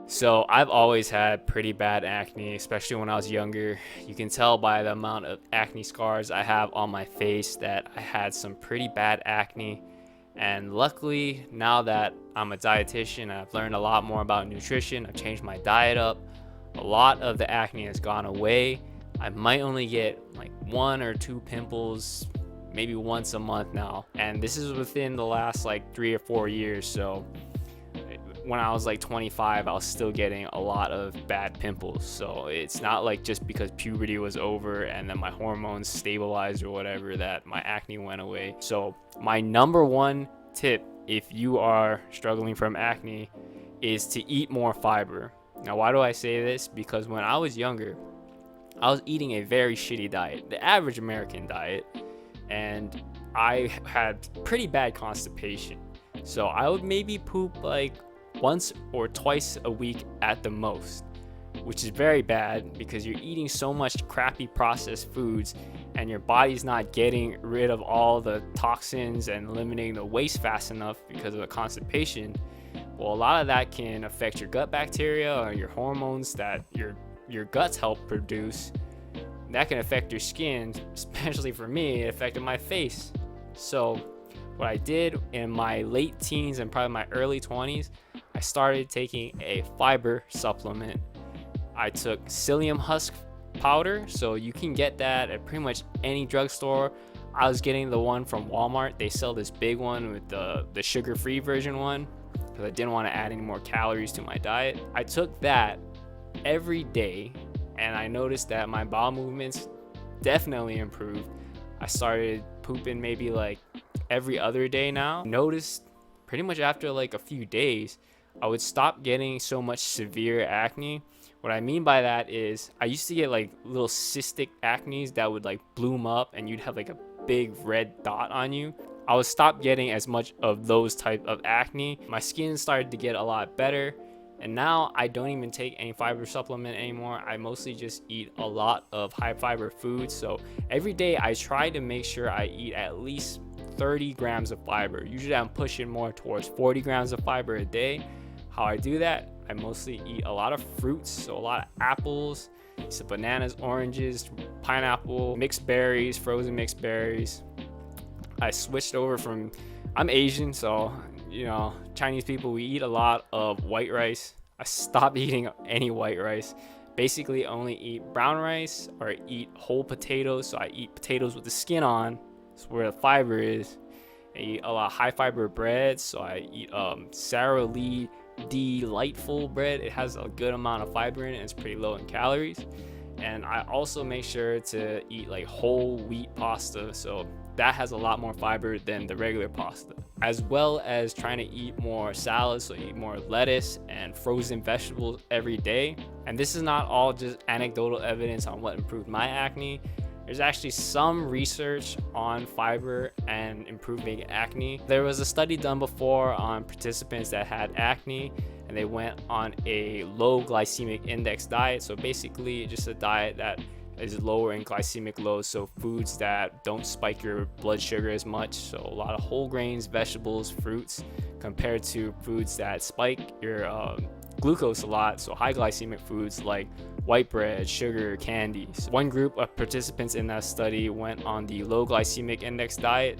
So I've always had pretty bad acne, especially when I was younger. You can tell by the amount of acne scars I have on my face that I had some pretty bad acne. And luckily, now that I'm a dietitian, I've learned a lot more about nutrition. I've changed my diet up. A lot of the acne has gone away. I might only get like one or two pimples maybe once a month now. And this is within the last like 3 or 4 years. So when I was like 25, I was still getting a lot of bad pimples. So it's not like just because puberty was over and then my hormones stabilized or whatever that my acne went away. So my number one tip if you are struggling from acne is to eat more fiber. Now, why do I say this? Because when I was younger, I was eating a very shitty diet, the average American diet, and I had pretty bad constipation. So I would maybe poop like once or twice a week at the most, which is very bad because you're eating so much crappy processed foods and your body's not getting rid of all the toxins and eliminating the waste fast enough because of the constipation. Well, a lot of that can affect your gut bacteria or your hormones that your guts help produce. That can affect your skin, especially for me, it affected my face. So what I did in my late teens and probably my early 20s, I started taking a fiber supplement. I took psyllium husk powder, so you can get that at pretty much any drugstore. I was getting the one from Walmart. They sell this big one with the sugar-free version one because I didn't want to add any more calories to my diet. I took that every day and I noticed that my bowel movements definitely improved. I started pooping maybe like every other day now. Noticed pretty much after like a few days, I would stop getting so much severe acne. What I mean by that is I used to get like little cystic acnes that would like bloom up and you'd have like a big red dot on you. I would stop getting as much of those type of acne. My skin started to get a lot better. And now I don't even take any fiber supplement anymore. I mostly just eat a lot of high fiber foods. So every day I try to make sure I eat at least 30 grams of fiber. Usually I'm pushing more towards 40 grams of fiber a day. How I do that, I mostly eat a lot of fruits, so a lot of apples, so bananas, oranges, pineapple, mixed berries, frozen mixed berries. I switched over from, I'm Asian, so Chinese people, we eat a lot of white rice. I stopped eating any white rice. Basically only eat brown rice or eat whole potatoes. So I eat potatoes with the skin on. That's where the fiber is. I eat a lot of high fiber bread. So I eat Sara Lee Delightful bread. It has a good amount of fiber in it and it's pretty low in calories. And I also make sure to eat like whole wheat pasta. So that has a lot more fiber than the regular pasta, as well as trying to eat more salads, so eat more lettuce and frozen vegetables every day. And this is not all just anecdotal evidence on what improved my acne. There's actually some research on fiber and improving acne. There was a study done before on participants that had acne and they went on a low glycemic index diet. So basically just a diet that is lower in glycemic load, so foods that don't spike your blood sugar as much. So a lot of whole grains, vegetables, fruits, compared to foods that spike your glucose a lot, so high glycemic foods like white bread, sugar, candies. One group of participants in that study went on the low glycemic index diet,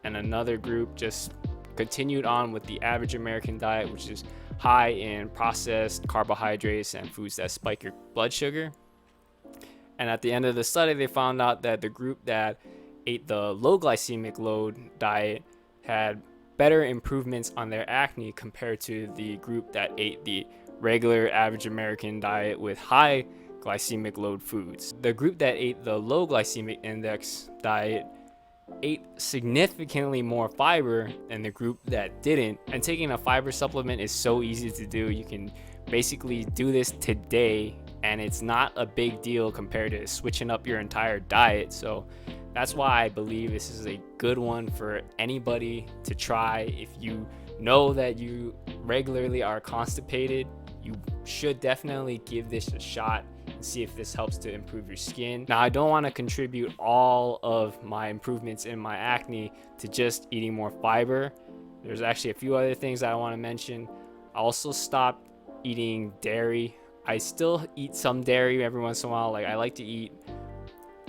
and another group just continued on with the average American diet, which is high in processed carbohydrates and foods that spike your blood sugar. And at the end of the study, they found out that the group that ate the low glycemic load diet had better improvements on their acne compared to the group that ate the regular average American diet with high glycemic load foods. The group that ate the low glycemic index diet ate significantly more fiber than the group that didn't. And taking a fiber supplement is so easy to do. You can basically do this today and it's not a big deal compared to switching up your entire diet. So that's why I believe this is a good one for anybody to try. If you know that you regularly are constipated, you should definitely give this a shot and see if this helps to improve your skin. Now, I don't want to contribute all of my improvements in my acne to just eating more fiber. There's actually a few other things that I want to mention. I also stopped eating dairy. I still eat some dairy every once in a while. Like, I like to eat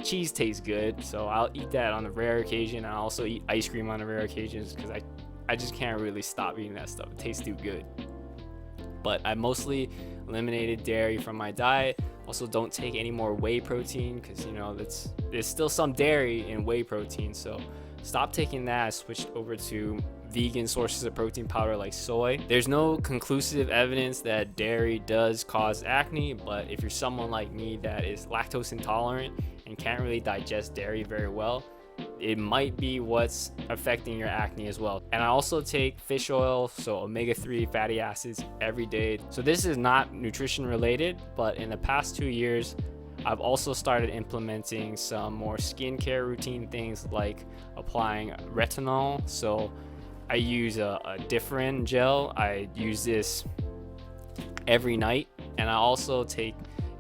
cheese, tastes good, so I'll eat that on a rare occasion. I also eat ice cream on a rare occasions because I just can't really stop eating that stuff. It tastes too good. But I mostly eliminated dairy from my diet. Also, don't take any more whey protein because, you know, there's still some dairy in whey protein. So stop taking that. I switched over to vegan sources of protein powder like soy. There's no conclusive evidence that dairy does cause acne, but if you're someone like me that is lactose intolerant and can't really digest dairy very well, it might be what's affecting your acne as well. And I also take fish oil, so omega-3 fatty acids every day. So this is not nutrition related, but in the past 2 years, I've also started implementing some more skincare routine things like applying retinol. So I use a different gel. I use this every night, and I also take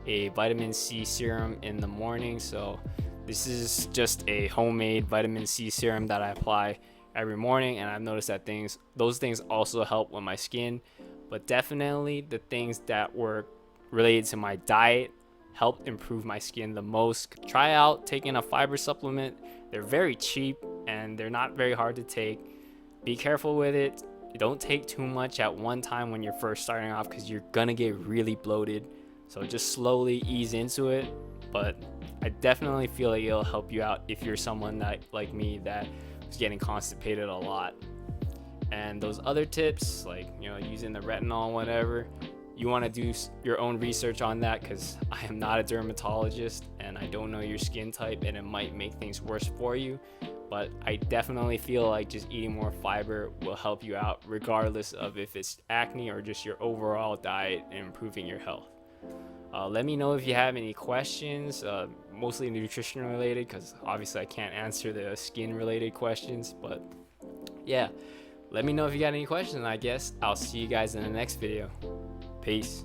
a vitamin C serum in the morning. So this is just a homemade vitamin C serum that I apply every morning, and I've noticed that those things also help with my skin. But definitely the things that were related to my diet helped improve my skin the most. Try out taking a fiber supplement. They're very cheap and they're not very hard to take. Be careful with it. Don't take too much at one time when you're first starting off because you're gonna get really bloated. So just slowly ease into it. But I definitely feel like it'll help you out if you're someone that, like me, that was getting constipated a lot. And those other tips, like, you know, using the retinol, whatever, you want to do your own research on that because I am not a dermatologist and I don't know your skin type, and it might make things worse for you. But I definitely feel like just eating more fiber will help you out regardless of if it's acne or just your overall diet and improving your health. Let me know if you have any questions, mostly nutrition related, because obviously I can't answer the skin related questions. But yeah, let me know if you got any questions, and I guess I'll see you guys in the next video. Peace.